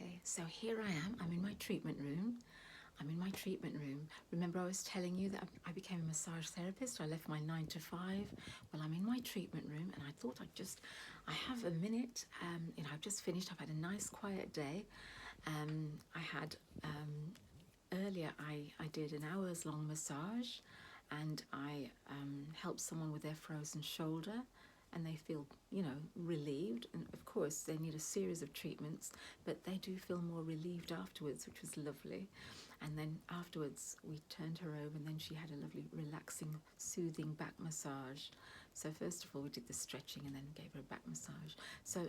Okay, so here I am. I'm in my treatment room. Remember, I was telling you that I became a massage therapist. I left my 9 to 5. Well, I'm in my treatment room, and I thought I have a minute. I've just finished. I've had a nice, quiet day. I had earlier. I did an hour's long massage, and I helped someone with their frozen shoulder, and they feel, relieved. And of course, they need a series of treatments, but they do feel more relieved afterwards, which was lovely. And then afterwards, we turned her over, and then she had a lovely, relaxing, soothing back massage. So first of all, we did the stretching and then gave her a back massage. So,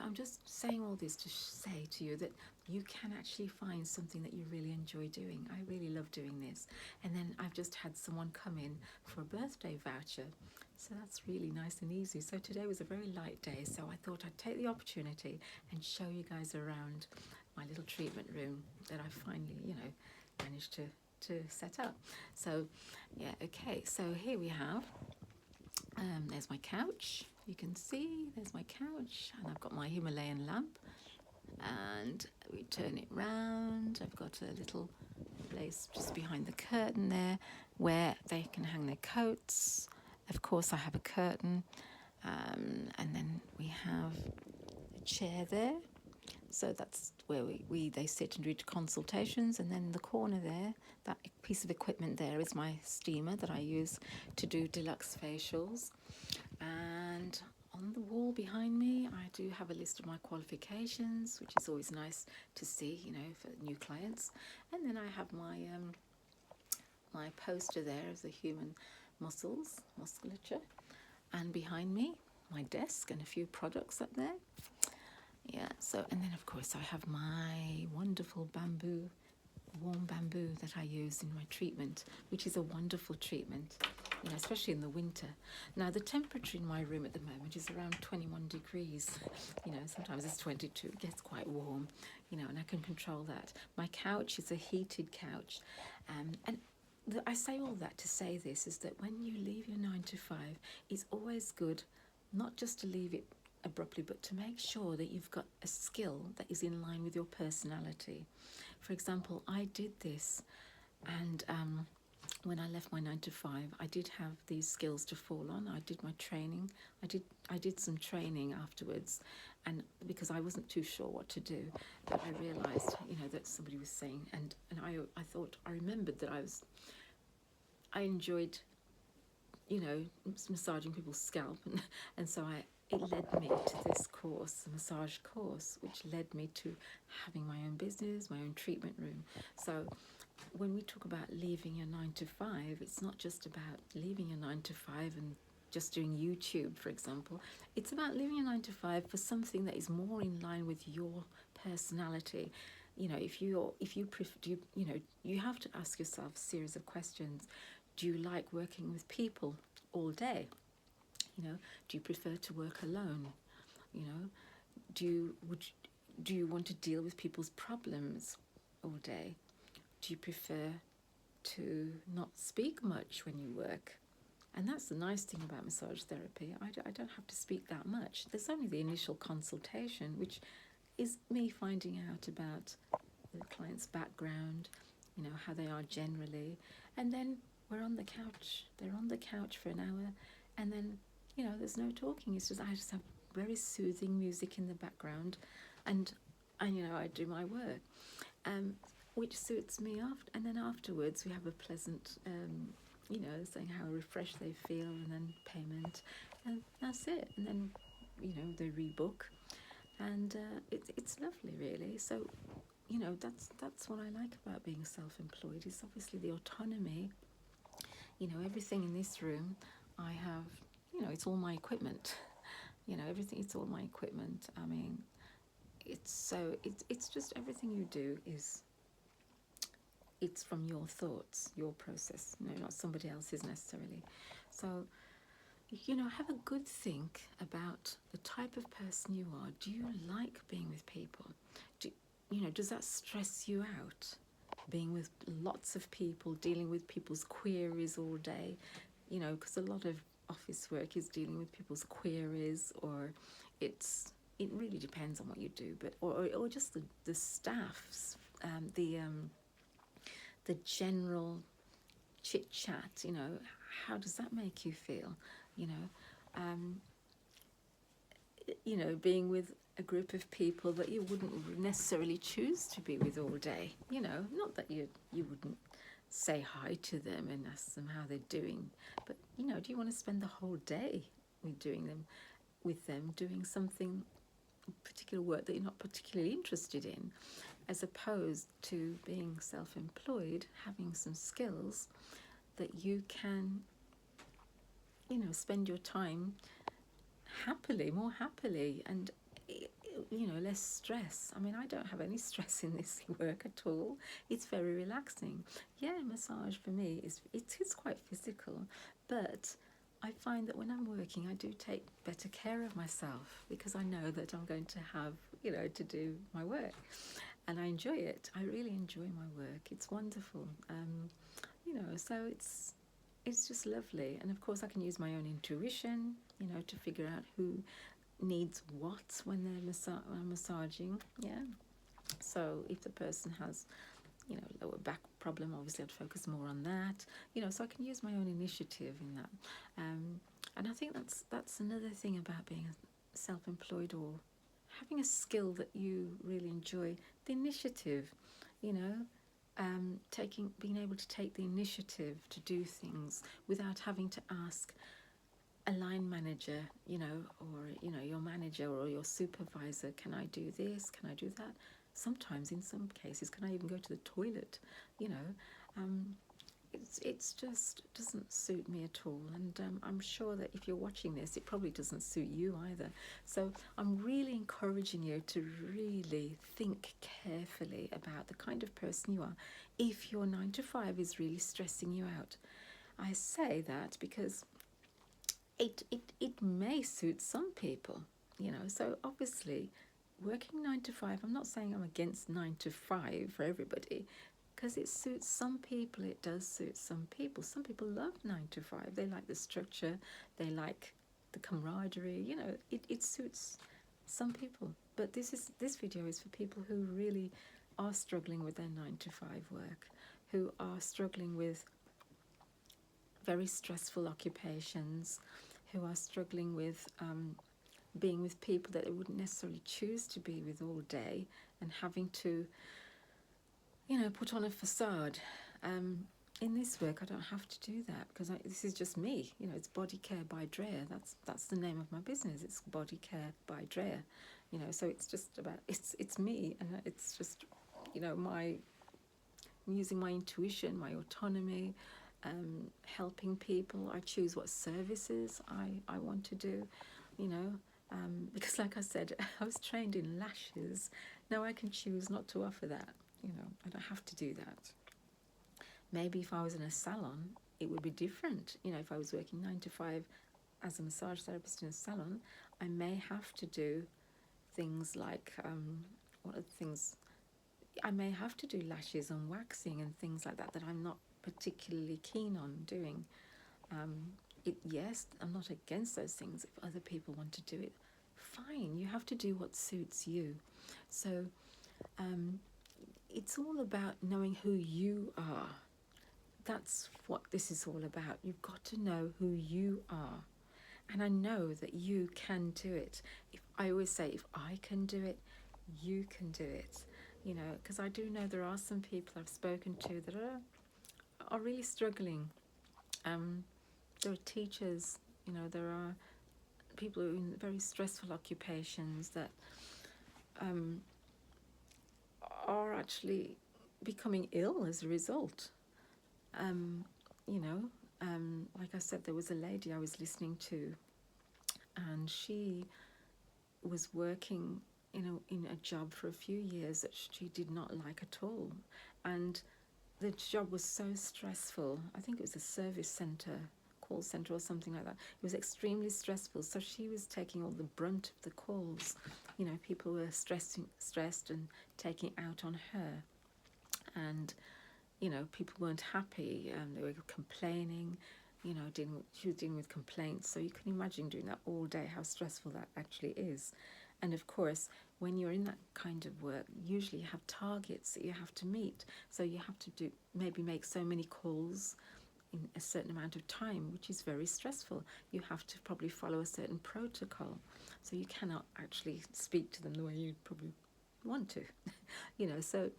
I'm just saying all this to say to you that you can actually find something that you really enjoy doing. I really love doing this. And then I've just had someone come in for a birthday voucher. So that's really nice and easy. So today was a very light day. So I thought I'd take the opportunity and show you guys around my little treatment room that I finally, managed to set up. So, yeah, okay. So here we have, there's my couch. You can see there's my couch, and I've got my Himalayan lamp. And we turn it round. I've got a little place just behind the curtain there where they can hang their coats. Of course, I have a curtain, and then we have a chair there. So that's where they sit and do consultations. And then in the corner there, that piece of equipment there is my steamer that I use to do deluxe facials. And on the wall behind me, I do have a list of my qualifications, which is always nice to see, for new clients. And then I have my poster there of the human musculature. And behind me, my desk and a few products up there. Yeah, so, and then of course I have my wonderful warm bamboo that I use in my treatment, which is a wonderful treatment, especially in the winter. Now, the temperature in my room at the moment is around 21 degrees. Sometimes it's 22, it gets quite warm, and I can control that. My couch is a heated couch, and I say all that to say this, is that when you leave your 9 to 5, it's always good not just to leave it abruptly, but to make sure that you've got a skill that is in line with your personality. For example, I did this, and when I left my 9 to 5, I did have these skills to fall on. I did my training. I did some training afterwards, and because I wasn't too sure what to do, but I realised, that somebody was saying, and I remembered that I enjoyed, massaging people's scalp, and so it led me to this course, a massage course, which led me to having my own business, my own treatment room. So when we talk about leaving your 9 to 5, it's not just about leaving your 9 to 5 and just doing YouTube, for example. It's about leaving your 9 to 5 for something that is more in line with your personality. You have to ask yourself a series of questions. Do you like working with people all day? Do you prefer to work alone? Do you want to deal with people's problems all day? Do you prefer to not speak much when you work? And that's the nice thing about massage therapy. I don't have to speak that much. There's only the initial consultation, which is me finding out about the client's background, how they are generally. And then we're on the couch. They're on the couch for an hour, and then there's no talking. It's just I just have very soothing music in the background, and I do my work, which suits me. And then afterwards we have a pleasant, saying how refreshed they feel, and then payment, and that's it. And then they rebook, and it's lovely, really. So that's what I like about being self-employed, is obviously the autonomy. Everything in this room I have. It's all my equipment. Everything. It's all my equipment. I mean, it's just everything you do it's from your thoughts, your process. Not somebody else's necessarily. So, have a good think about the type of person you are. Do you like being with people? Does that stress you out? Being with lots of people, dealing with people's queries all day, because a lot of office work is dealing with people's queries, or it's it really depends on what you do, but or just the staffs, the general chit chat. You know, how does that make you feel? You know, being with a group of people that you wouldn't necessarily choose to be with all day. You know, not that you wouldn't say hi to them and ask them how they're doing, but you know, do you want to spend the whole day with them doing something, particular work that you're not particularly interested in, as opposed to being self-employed, having some skills that you can, you know, spend your time more happily, and you know, less stress. I mean, I don't have any stress in this work at all. It's very relaxing. Yeah, massage for me is quite physical, but I find that when I'm working, I do take better care of myself because I know that I'm going to have, you know, to do my work, and I enjoy it. I really enjoy my work. It's wonderful. You know, so it's just lovely. And of course, I can use my own intuition, you know, to figure out who needs what when they're massaging. Yeah. So if the person has, you know, lower back problem, obviously I'd focus more on that. You know, so I can use my own initiative in that. And I think that's another thing about being self-employed or having a skill that you really enjoy. The initiative, you know. Being able to take the initiative to do things without having to ask a line manager, you know, or, you know, your manager or your supervisor, can I do this? Can I do that? Sometimes, in some cases, can I even go to the toilet? You know, it's just doesn't suit me at all, and I'm sure that if you're watching this, it probably doesn't suit you either. So I'm really encouraging you to really think carefully about the kind of person you are if your 9 to 5 is really stressing you out. I say that because it may suit some people, you know. So obviously working 9 to 5, I'm not saying I'm against 9 to 5 for everybody, because it suits some people. It does suit some people. Some people love 9 to 5. They like the structure. They like the camaraderie. You know, it suits some people. But this video is for people who really are struggling with their 9 to 5 work, who are struggling with very stressful occupations, who are struggling with being with people that they wouldn't necessarily choose to be with all day, and having to, you know, put on a facade. In this work, I don't have to do that because this is just me. You know, it's Body Care by Drea. That's the name of my business. It's Body Care by Drea. You know, so it's just about it's me, and it's just, you know, using my intuition, my autonomy, helping people. I choose what services I want to do. You know, because like I said, I was trained in lashes. Now I can choose not to offer that. You know, I don't have to do that. Maybe if I was in a salon, it would be different. You know, if I was working 9 to 5 as a massage therapist in a salon, I may have to do things like, what are the things? I may have to do lashes and waxing and things like that I'm not particularly keen on doing. Yes, I'm not against those things. If other people want to do it, fine. You have to do what suits you. So, it's all about knowing who you are. That's what this is all about. You've got to know who you are. And I know that you can do it. I always say, if I can do it, you can do it. You know, because I do know there are some people I've spoken to that are really struggling. There are teachers, you know, there are people who are in very stressful occupations that are actually becoming ill as a result. You know, like I said, there was a lady I was listening to, and she was working in a job for a few years that she did not like at all, and the job was so stressful. I think it was a service centre, call centre or something like that. It was extremely stressful, so she was taking all the brunt of the calls. You know, people were stressed and taking it out on her, and you know, people weren't happy, and they were complaining. You know, she was dealing with complaints, so you can imagine doing that all day, how stressful that actually is. And of course, when you're in that kind of work, usually you have targets that you have to meet. So you have to do maybe make so many calls in a certain amount of time, which is very stressful. You have to probably follow a certain protocol. So you cannot actually speak to them the way you'd probably want to, so,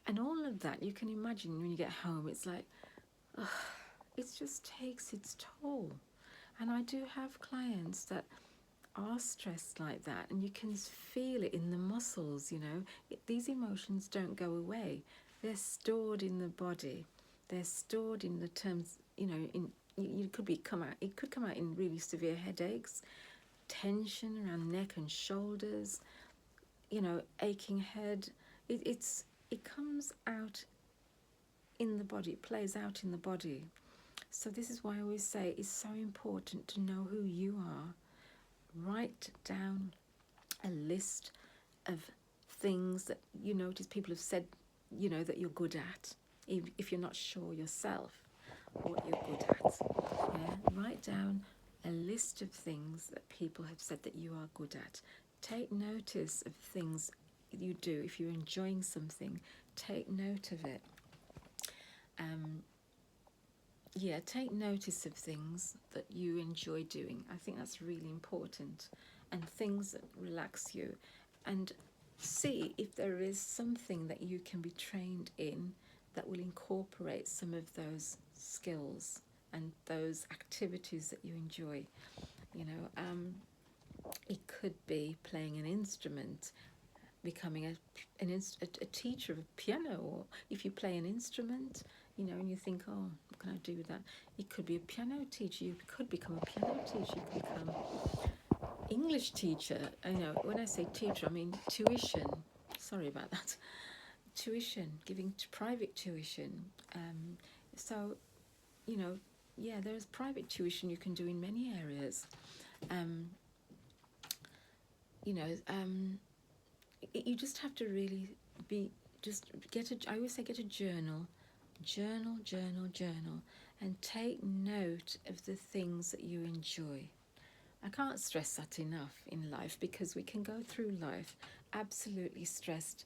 and all of that, you can imagine when you get home, it's like, it just takes its toll. And I do have clients that are stressed like that, and you can feel it in the muscles. These emotions don't go away. They're stored in the body. They're stored in the terms, it could come out in really severe headaches, tension around neck and shoulders, aching head. It comes out in the body. It plays out in the body. So this is why I always say it's so important to know who you are. Write down a list of things that you notice people have said, that you're good at, if you're not sure yourself what you're good at. Write down a list of things that people have said that you are good at. Take notice of things you do. If you're enjoying something, take note of it. Take notice of things that you enjoy doing. I think that's really important. And things that relax you. And see if there is something that you can be trained in that will incorporate some of those skills and those activities that you enjoy. It could be playing an instrument, becoming a teacher of piano, or if you play an instrument, and you think, oh, what can I do with that? It could be a piano teacher. You could become a piano teacher. You could become English teacher. When I say teacher, I mean tuition. Sorry about that. Tuition, giving private tuition. There's private tuition you can do in many areas. You just have to really I always say get a journal, and take note of the things that you enjoy. I can't stress that enough in life, because we can go through life absolutely stressed,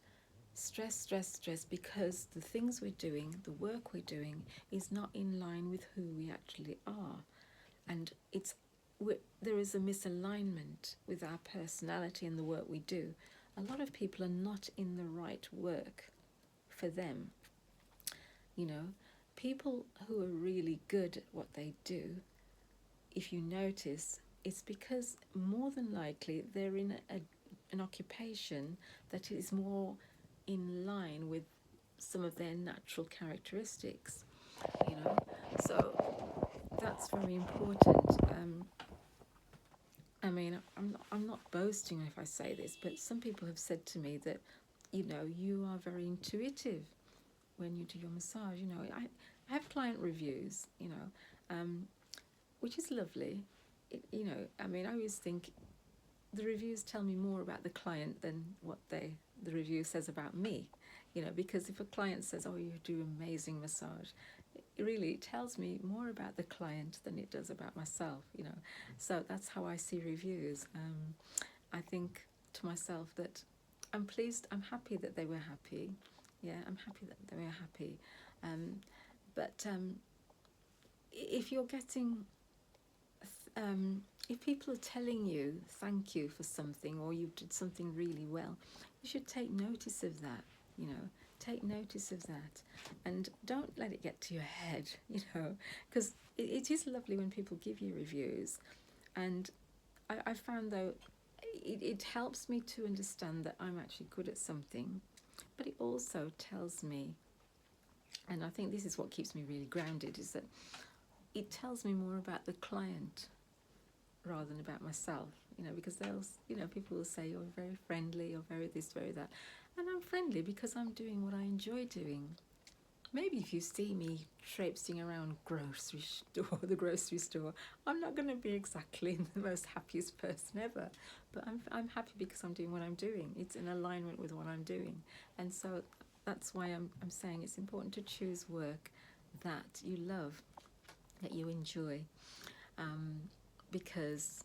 because the things we're doing, the work we're doing, is not in line with who we actually are. And there is a misalignment with our personality and the work we do. A lot of people are not in the right work for them. People who are really good at what they do, if you notice, it's because more than likely they're in an occupation that is more in line with some of their natural characteristics. So that's very important. I'm not boasting if I say this, but some people have said to me that, you are very intuitive when you do your massage. I have client reviews, which is lovely. I always think the reviews tell me more about the client than what the review says about me. Because if a client says, oh, you do amazing massage, it tells me more about the client than it does about myself. So that's how I see reviews. I think to myself that I'm pleased, I'm happy that they were happy. I'm happy that they were happy. But if you're getting, if people are telling you thank you for something, or you did something really well, you should take notice of that. Take notice of that, and don't let it get to your head. Because it is lovely when people give you reviews, and I found though it helps me to understand that I'm actually good at something, but it also tells me, and I think this is what keeps me really grounded, is that it tells me more about the client rather than about myself. Because people will say you're very friendly, or very this, very that, and I'm friendly because I'm doing what I enjoy doing. Maybe if you see me traipsing around the grocery store, I'm not going to be exactly the most happiest person ever, but I'm happy because I'm doing what I'm doing. It's in alignment with what I'm doing, and so that's why I'm saying it's important to choose work that you love, that you enjoy, because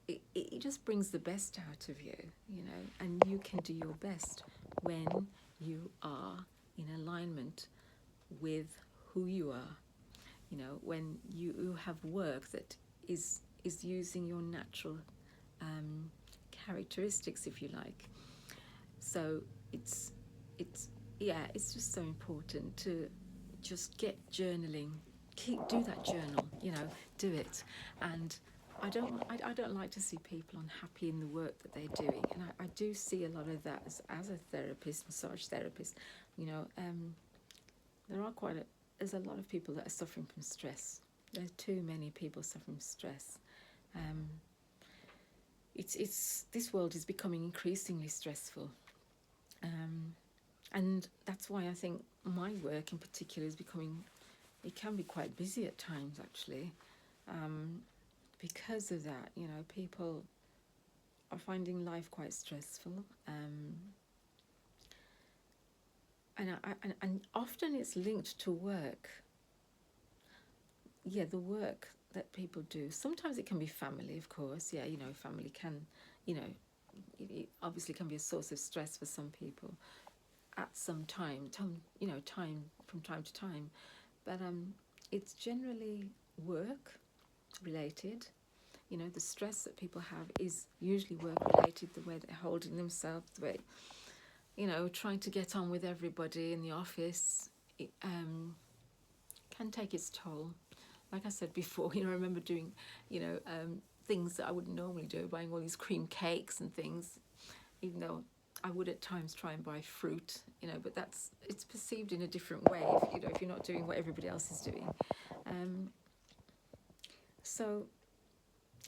it just brings the best out of you, you know, and you can do your best when you are in alignment with who you are, you know, when you have work that is using your natural characteristics, if you like. So it's yeah, it's just so important to just get journaling, do that journal, you know, do it. And I don't like to see people unhappy in the work that they're doing, and I do see a lot of that as a therapist, massage therapist, you know. There's a lot of people that are suffering from stress. There's too many people suffering from stress. It's this world is becoming increasingly stressful, and that's why I think my work in particular is becoming. It can be quite busy at times, actually, because of that. You know, people are finding life quite stressful, and often it's linked to work. Yeah, the work that people do. Sometimes it can be family, of course. Yeah, you know, family can, you know, it obviously can be a source of stress for some people at some time, you know, time from time to time. But it's generally work related. You know, the stress that people have is usually work related, the way they're holding themselves, the way, you know, trying to get on with everybody in the office. It can take its toll. Like I said before, you know, I remember doing, you know, things that I wouldn't normally do, buying all these cream cakes and things, even though I would at times try and buy fruit, you know, but it's perceived in a different way, you know, if you're not doing what everybody else is doing. So,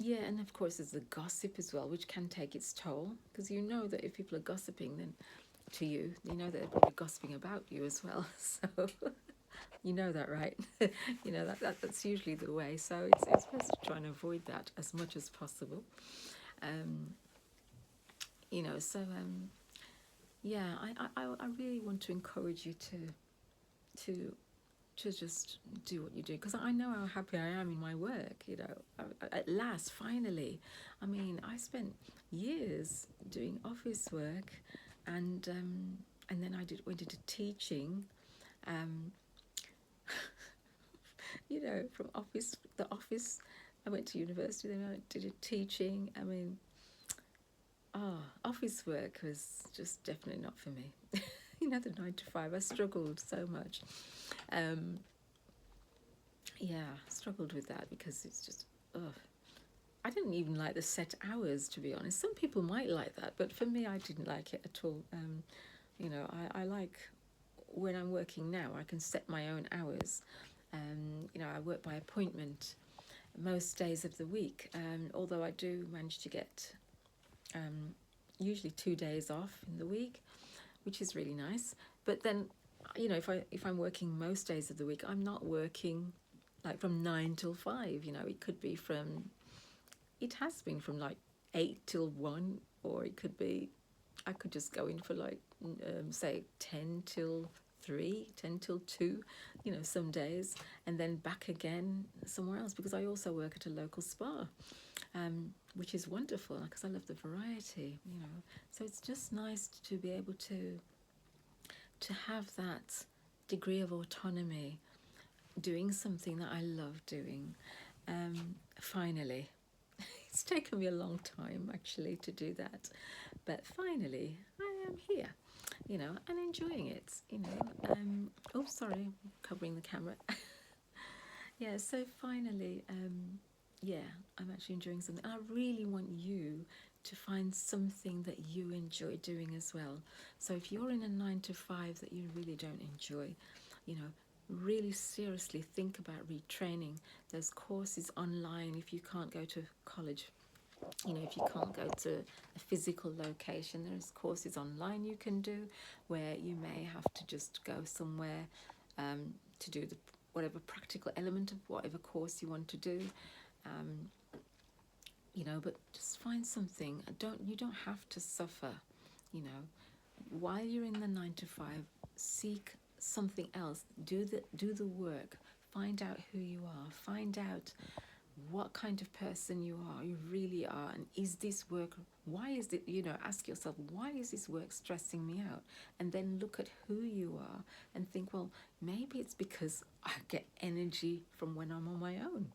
yeah, and of course there's the gossip as well, which can take its toll, because you know that if people are gossiping, then to you, you know that they're probably gossiping about you as well. So you know that, right? You know that's usually the way. So it's best to try and avoid that as much as possible. You know, so yeah, I really want to encourage you to just do what you do, because I know how happy I am in my work, you know. At last, finally. I mean, I spent years doing office work, and then I went into teaching, you know, from the office. I went to university, then I did teaching. I mean, office work was just definitely not for me. You know, the 9 to 5, I struggled so much. Yeah, struggled with that because it's just, I didn't even like the set hours, to be honest. Some people might like that, but for me, I didn't like it at all. You know, I like, when I'm working now, I can set my own hours. You know, I work by appointment most days of the week, although I do manage to get usually 2 days off in the week, which is really nice. But then, you know, if I'm working most days of the week, I'm not working like from 9 till 5. You know, it has been from like 8 till 1, or it could be, I could just go in for like say 10 till 3, 10 till 2, you know, some days, and then back again somewhere else, because I also work at a local spa, which is wonderful because I love the variety, you know. So it's just nice to be able to have that degree of autonomy, doing something that I love doing. Finally, it's taken me a long time actually to do that, but finally I am here, you know, and enjoying it, you know. Oh, sorry, covering the camera. Yeah, so finally, yeah, I'm actually enjoying something. I really want you to find something that you enjoy doing as well. So if you're in a 9 to 5 that you really don't enjoy, you know, really seriously think about retraining. There's courses online if you can't go to college. You know, if you can't go to a physical location, there's courses online you can do where you may have to just go somewhere to do whatever practical element of whatever course you want to do. You know, but just find something. You don't have to suffer, you know. While you're in the 9 to 5, seek something else. Do the work. Find out who you are. Find out what kind of person you really are, and is this work, why is it, ask yourself, why is this work stressing me out? And then look at who you are and think, well, maybe it's because I get energy from when I'm on my own.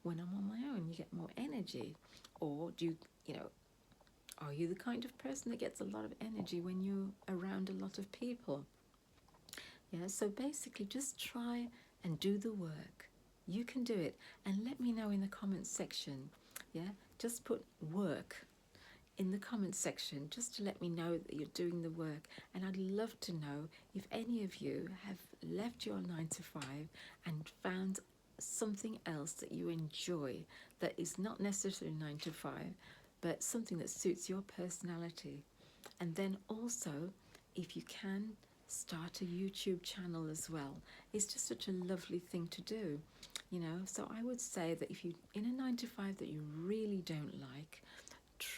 When I'm on my own, you get more energy. Or are you the kind of person that gets a lot of energy when you're around a lot of people? Yeah, so basically just try and do the work. You can do it. And let me know in the comments section. Yeah, just put work in the comments section just to let me know that you're doing the work. And I'd love to know if any of you have left your 9 to 5 and found something else that you enjoy that is not necessarily 9 to 5, but something that suits your personality. And then also, if you can, start a YouTube channel as well. It's just such a lovely thing to do, So I would say that if you're in a 9 to 5 that you really don't like,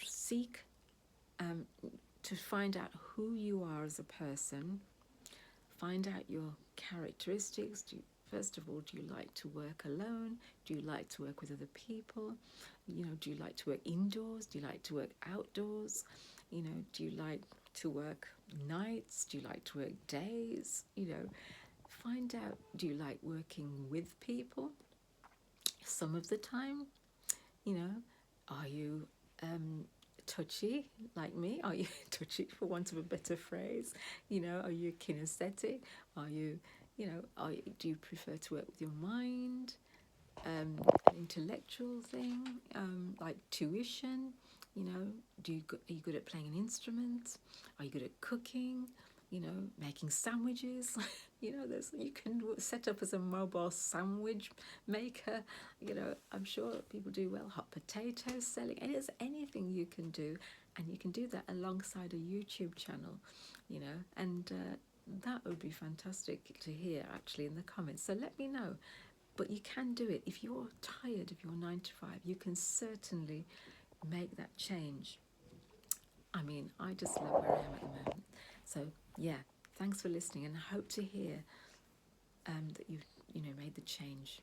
seek to find out who you are as a person, find out your characteristics. First of all, do you like to work alone? Do you like to work with other people? Do you like to work indoors? Do you like to work outdoors? Do you like to work nights? Do you like to work days? Find out, do you like working with people some of the time? Are you touchy like me? Are you touchy, for want of a better phrase? Are you kinesthetic? Are you, do you prefer to work with your mind? An intellectual thing, like tuition? Are you good at playing an instrument? Are you good at cooking? Making sandwiches? You can set up as a mobile sandwich maker. I'm sure people do well. Hot potatoes selling. And there's anything you can do, and you can do that alongside a YouTube channel. And that would be fantastic to hear actually in the comments. So let me know. But you can do it. If you're tired of your 9 to 5, you can certainly make that change. I mean, I just love where I am at the moment. So yeah, thanks for listening, and I hope to hear that you've made the change.